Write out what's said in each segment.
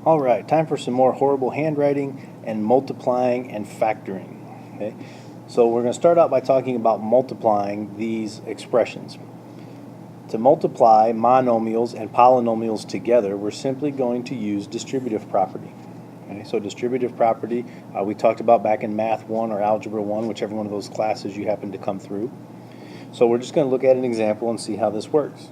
All right, time for some more horrible handwriting and multiplying and factoring. Okay, so we're going to start out by talking about multiplying these expressions. To multiply monomials and polynomials together, we're simply going to use distributive property. Okay, so distributive property we talked about back in Math 1 or Algebra 1, whichever one of those classes you happen to come through. So we're just going to look at an example and see how this works.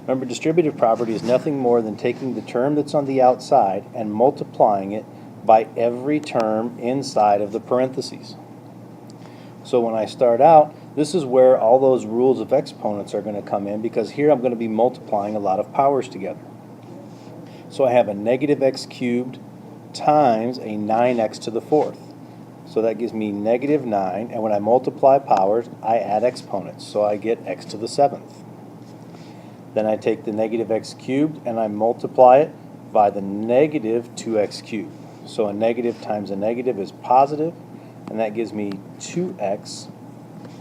Remember, distributive property is nothing more than taking the term that's on the outside and multiplying it by every term inside of the parentheses. So when I start out, this is where all those rules of exponents are going to come in, because here I'm going to be multiplying a lot of powers together. So I have a negative x cubed times a 9x to the fourth. So that gives me negative 9, and when I multiply powers, I add exponents, so I get x to the 7th. Then I take the negative x cubed and I multiply it by the negative 2x cubed. So a negative times a negative is positive, and that gives me 2x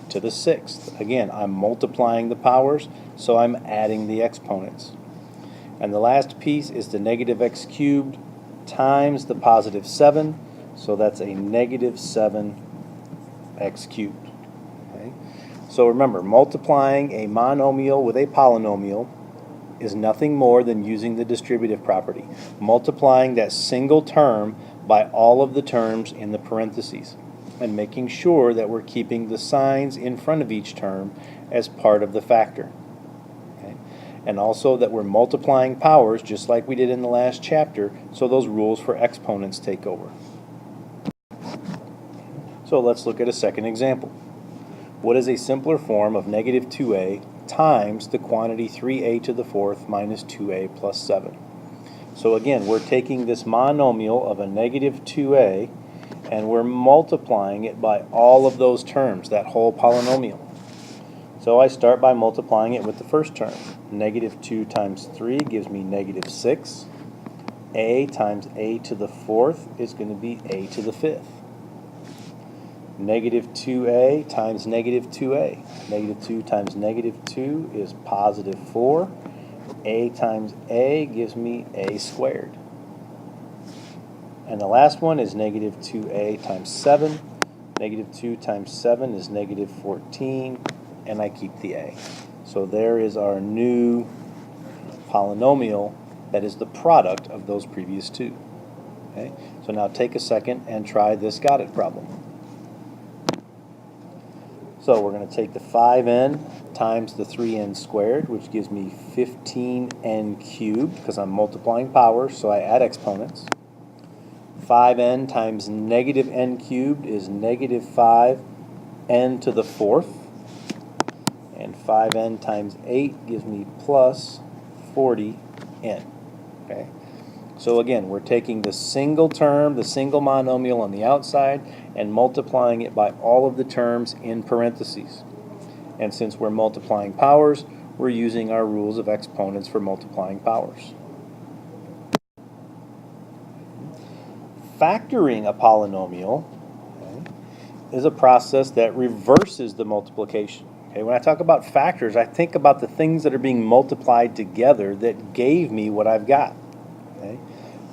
to the 6th. Again, I'm multiplying the powers, so I'm adding the exponents. And the last piece is the negative x cubed times the positive 7, so that's a negative 7x cubed. Okay? So remember, multiplying a monomial with a polynomial is nothing more than using the distributive property, multiplying that single term by all of the terms in the parentheses, and making sure that we're keeping the signs in front of each term as part of the factor. Okay? And also that we're multiplying powers just like we did in the last chapter, so those rules for exponents take over. So let's look at a second example. What is a simpler form of negative 2a times the quantity 3a to the fourth minus 2a plus 7? So again, we're taking this monomial of a negative 2a and we're multiplying it by all of those terms, that whole polynomial. So I start by multiplying it with the first term. Negative 2 times 3 gives me negative 6. A times a to the fourth is going to be a to the fifth. Negative 2a times negative 2a. Negative 2 times negative 2 is positive 4. A times a gives me a squared. And the last one is negative 2a times 7. Negative 2 times 7 is negative 14, and I keep the a. So there is our new polynomial that is the product of those previous two. Okay? So now take a second and try this got it problem. So we're going to take the 5n times the 3n squared, which gives me 15n cubed, because I'm multiplying powers, so I add exponents. 5n times negative n cubed is negative 5n to the fourth. And 5n times 8 gives me plus 40n. Okay? So again, we're taking the single term, the single monomial on the outside, and multiplying it by all of the terms in parentheses. And since we're multiplying powers, we're using our rules of exponents for multiplying powers. Factoring a polynomial, okay, is a process that reverses the multiplication. Okay, when I talk about factors, I think about the things that are being multiplied together that gave me what I've got. Okay?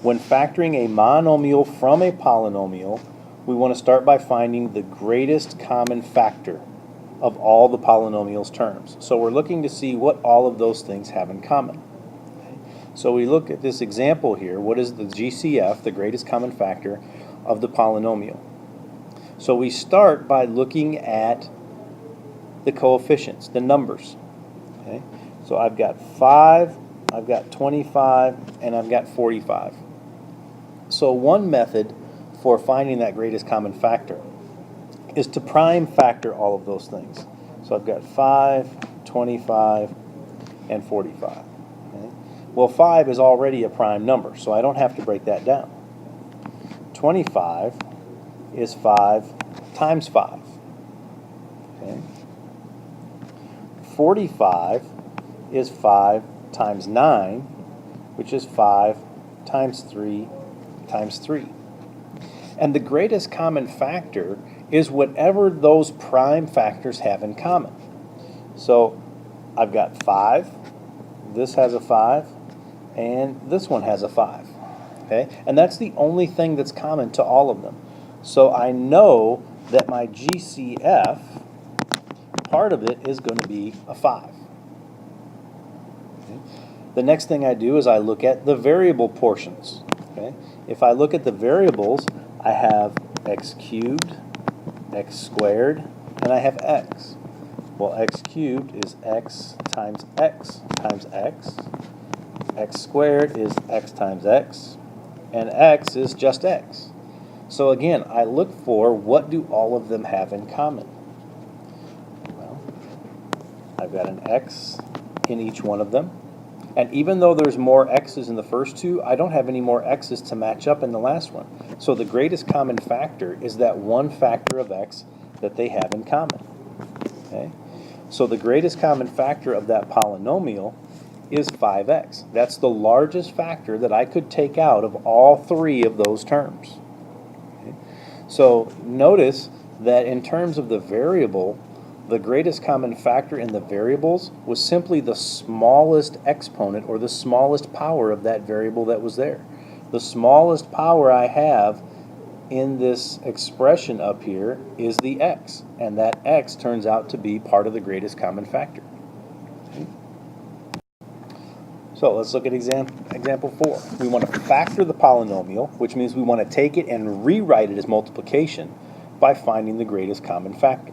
When factoring a monomial from a polynomial, we want to start by finding the greatest common factor of all the polynomial's terms. So we're looking to see what all of those things have in common. Okay? So we look at this example here. What is the GCF, the greatest common factor of the polynomial? So we start by looking at the coefficients, the numbers. Okay? So I've got 5, I've got 25, and I've got 45. So one method for finding that greatest common factor is to prime factor all of those things. So I've got 5, 25, and 45. Okay? Well, 5 is already a prime number, so I don't have to break that down. 25 is 5 times 5. Okay? 45 is 5 times 9, which is 5 times 3 times 3. And the greatest common factor is whatever those prime factors have in common. So I've got 5, this has a 5, and this one has a 5. Okay? And that's the only thing that's common to all of them. So I know that my GCF, part of it is going to be a 5. Okay? The next thing I do is I look at the variable portions. Okay? If I look at the variables, I have x cubed, x squared, and I have x. Well, x cubed is x times x times x. X squared is x times x. And x is just x. So again, I look for what do all of them have in common. Well, I've got an x in each one of them. And even though there's more x's in the first two, I don't have any more x's to match up in the last one. So the greatest common factor is that one factor of x that they have in common. Okay? So the greatest common factor of that polynomial is 5x. That's the largest factor that I could take out of all three of those terms. Okay? So notice that in terms of the variable, the greatest common factor in the variables was simply the smallest exponent or the smallest power of that variable that was there. The smallest power I have in this expression up here is the x, and that x turns out to be part of the greatest common factor. Okay. So let's look at example 4. We want to factor the polynomial, which means we want to take it and rewrite it as multiplication by finding the greatest common factor.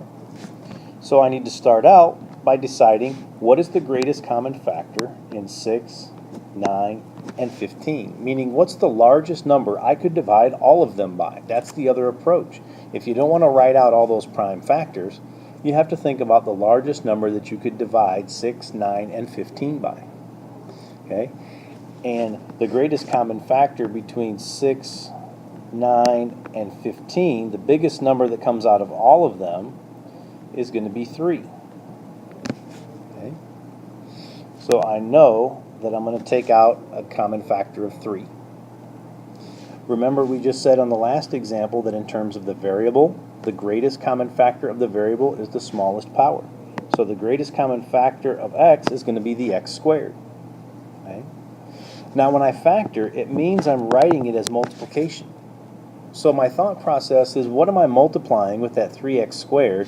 So I need to start out by deciding what is the greatest common factor in 6, 9, and 15, meaning what's the largest number I could divide all of them by. That's the other approach. If you don't want to write out all those prime factors, you have to think about the largest number that you could divide 6, 9, and 15 by. Okay? And the greatest common factor between 6, 9, and 15, the biggest number that comes out of all of them, is going to be 3. Okay? So I know that I'm going to take out a common factor of 3. Remember, we just said on the last example that in terms of the variable, the greatest common factor of the variable is the smallest power. So the greatest common factor of x is going to be the x squared. Okay? Now when I factor, it means I'm writing it as multiplication. So my thought process is, what am I multiplying with that 3x squared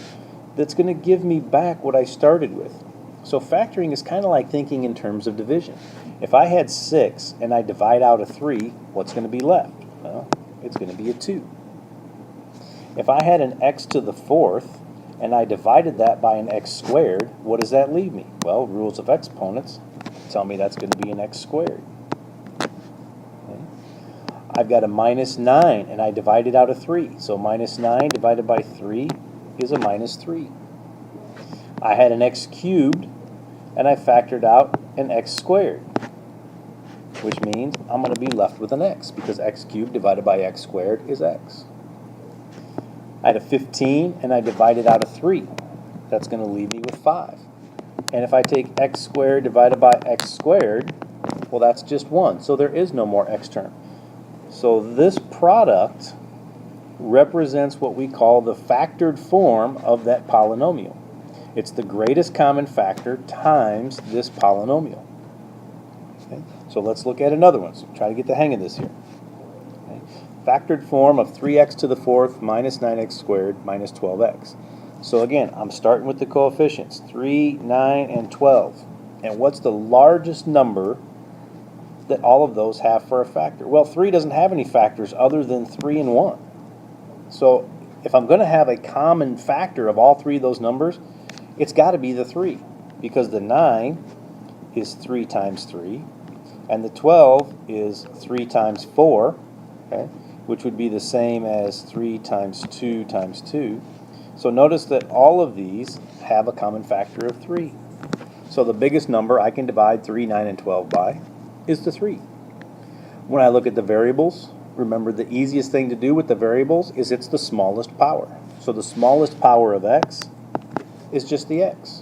that's going to give me back what I started with? So factoring is kind of like thinking in terms of division. If I had 6 and I divide out a 3, what's going to be left? Well, it's going to be a 2. If I had an x to the 4th and I divided that by an x squared, what does that leave me? Well, rules of exponents tell me that's going to be an x squared. Okay. I've got a minus 9 and I divided out a 3. So minus 9 divided by 3 is a minus 3. I had an x cubed and I factored out an x squared, which means I'm going to be left with an x because x cubed divided by x squared is x. I had a 15 and I divided out a 3. That's going to leave me with 5. And if I take x squared divided by x squared, well, that's just 1. So there is no more x term. So this product represents what we call the factored form of that polynomial. It's the greatest common factor times this polynomial. Okay? So let's look at another one. So try to get the hang of this here. Okay? Factored form of 3x to the 4th minus 9x squared minus 12x. So again, I'm starting with the coefficients, 3, 9, and 12. And what's the largest number that all of those have for a factor? Well, 3 doesn't have any factors other than 3 and 1. So if I'm going to have a common factor of all three of those numbers, it's got to be the 3, because the 9 is 3 times 3, and the 12 is 3 times 4, okay, which would be the same as 3 times 2 times 2. So notice that all of these have a common factor of 3. So the biggest number I can divide 3, 9, and 12 by is the 3. When I look at the variables, remember the easiest thing to do with the variables is it's the smallest power. So the smallest power of x is just the x.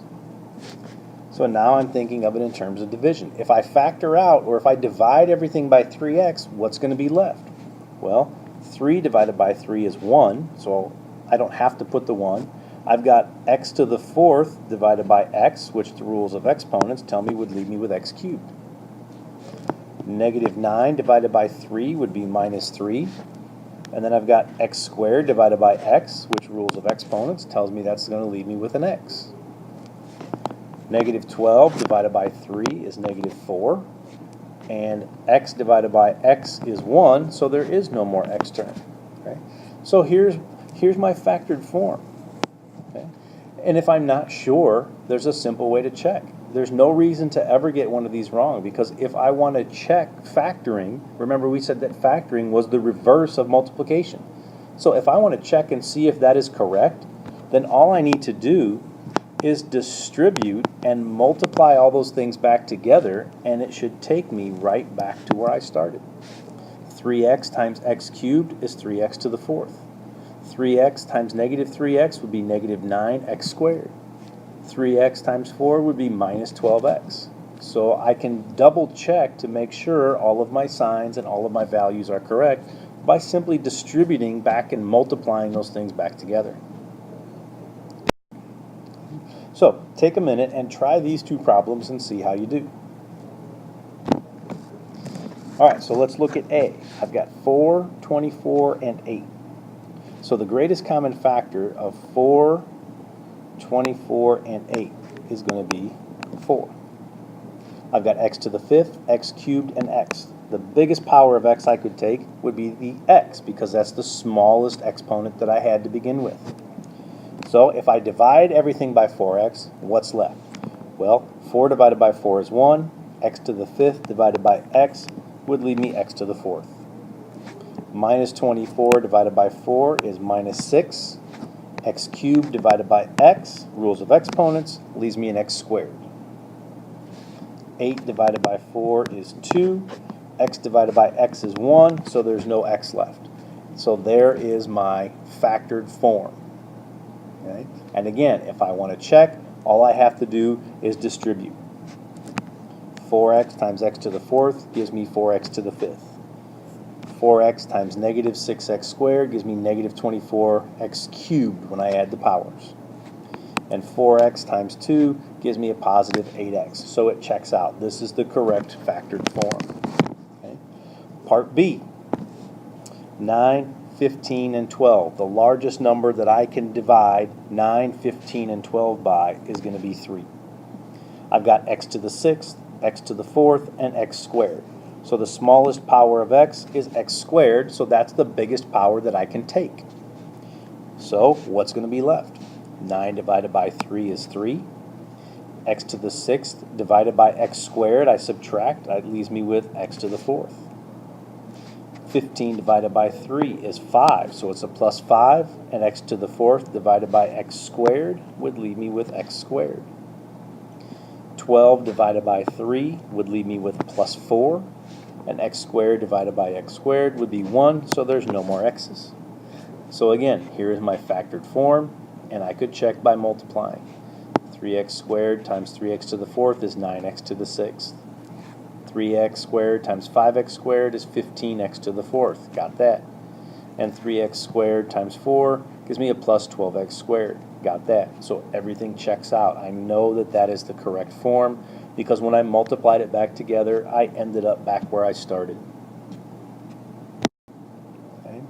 So now I'm thinking of it in terms of division. If I factor out, or if I divide everything by 3x, what's going to be left? Well, 3 divided by 3 is 1, so I don't have to put the 1. I've got x to the 4th divided by x, which the rules of exponents tell me would leave me with x cubed. Negative 9 divided by 3 would be minus 3. And then I've got x squared divided by x, which rules of exponents tells me that's going to leave me with an x. Negative 12 divided by 3 is negative 4. And x divided by x is 1, so there is no more x term. Okay? So here's my factored form. Okay? And if I'm not sure, there's a simple way to check. There's no reason to ever get one of these wrong, because if I want to check factoring, remember we said that factoring was the reverse of multiplication. So if I want to check and see if that is correct, then all I need to do is distribute and multiply all those things back together, and it should take me right back to where I started. 3x times x cubed is 3x to the fourth. 3x times negative 3x would be negative 9x squared. 3x times 4 would be minus 12x. So I can double check to make sure all of my signs and all of my values are correct by simply distributing back and multiplying those things back together. So take a minute and try these two problems and see how you do. Alright, so let's look at A. I've got 4, 24, and 8. So the greatest common factor of 4, 24, and 8 is going to be 4. I've got x to the fifth, x cubed, and x. The biggest power of x I could take would be the x, because that's the smallest exponent that I had to begin with. So if I divide everything by 4x, what's left? Well, 4 divided by 4 is 1. X to the fifth divided by x would leave me x to the fourth. Minus 24 divided by 4 is minus 6. X cubed divided by x, rules of exponents, leaves me an x squared. 8 divided by 4 is 2. X divided by x is 1, so there's no x left. So there is my factored form. Okay? And again, if I want to check, all I have to do is distribute. 4x times x to the fourth gives me 4x to the fifth. 4x times negative 6x squared gives me negative 24x cubed when I add the powers. And 4x times 2 gives me a positive 8x. So it checks out. This is the correct factored form. Okay? Part B. 9, 15, and 12. The largest number that I can divide 9, 15, and 12 by is going to be 3. I've got x to the sixth, x to the fourth, and x squared. So the smallest power of x is x squared, so that's the biggest power that I can take. So what's going to be left? 9 divided by 3 is 3. X to the sixth divided by x squared, I subtract, that leaves me with x to the fourth. 15 divided by 3 is 5, so it's a plus 5, and x to the fourth divided by x squared would leave me with x squared. 12 divided by 3 would leave me with plus 4, and x squared divided by x squared would be 1, so there's no more x's. So again, here is my factored form, and I could check by multiplying. 3x squared times 3x to the fourth is 9x to the sixth. 3x squared times 5x squared is 15x to the fourth. Got that. And 3x squared times 4 gives me a plus 12x squared. Got that. So everything checks out. I know that that is the correct form, because when I multiplied it back together, I ended up back where I started. Okay.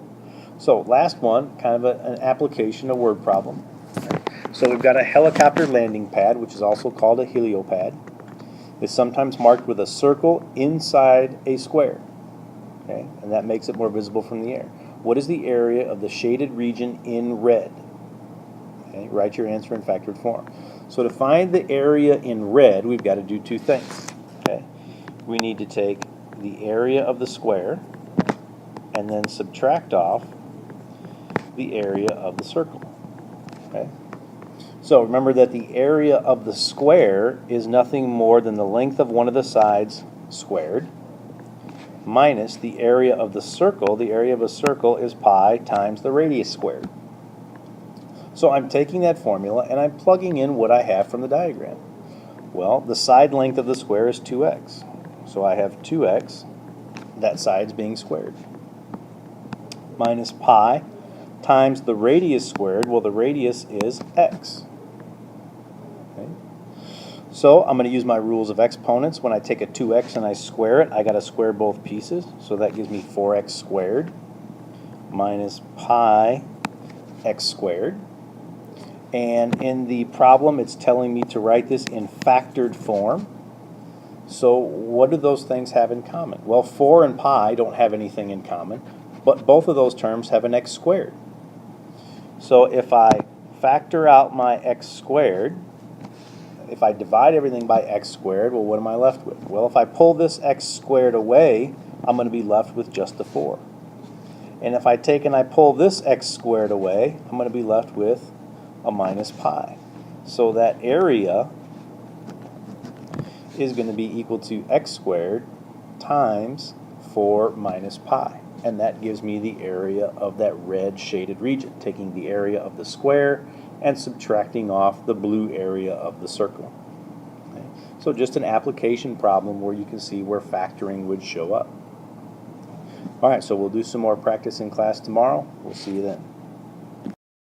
So last one, kind of an application, a word problem. So we've got a helicopter landing pad, which is also called a heliopad. It's sometimes marked with a circle inside a square. Okay, and that makes it more visible from the air. What is the area of the shaded region in red? Okay, write your answer in factored form. So to find the area in red, we've got to do two things. Okay, we need to take the area of the square and then subtract off the area of the circle. Okay. So remember that the area of the square is nothing more than the length of one of the sides squared minus the area of the circle. The area of a circle is pi times the radius squared. So I'm taking that formula and I'm plugging in what I have from the diagram. Well, the side length of the square is 2x. So I have 2x, that side's being squared, minus pi times the radius squared. Well, the radius is x. Okay. So I'm going to use my rules of exponents. When I take a 2x and I square it, I got to square both pieces. So that gives me 4x squared minus pi x squared. And in the problem, it's telling me to write this in factored form. So what do those things have in common? Well, 4 and pi don't have anything in common, but both of those terms have an x squared. So if I factor out my x squared, if I divide everything by x squared, well, what am I left with? Well, if I pull this x squared away, I'm going to be left with just the 4. And if I take and I pull this x squared away, I'm going to be left with a minus pi. So that area is going to be equal to x squared times 4 minus pi. And that gives me the area of that red shaded region, taking the area of the square and subtracting off the blue area of the circle. Okay. So just an application problem where you can see where factoring would show up. All right, so we'll do some more practice in class tomorrow. We'll see you then.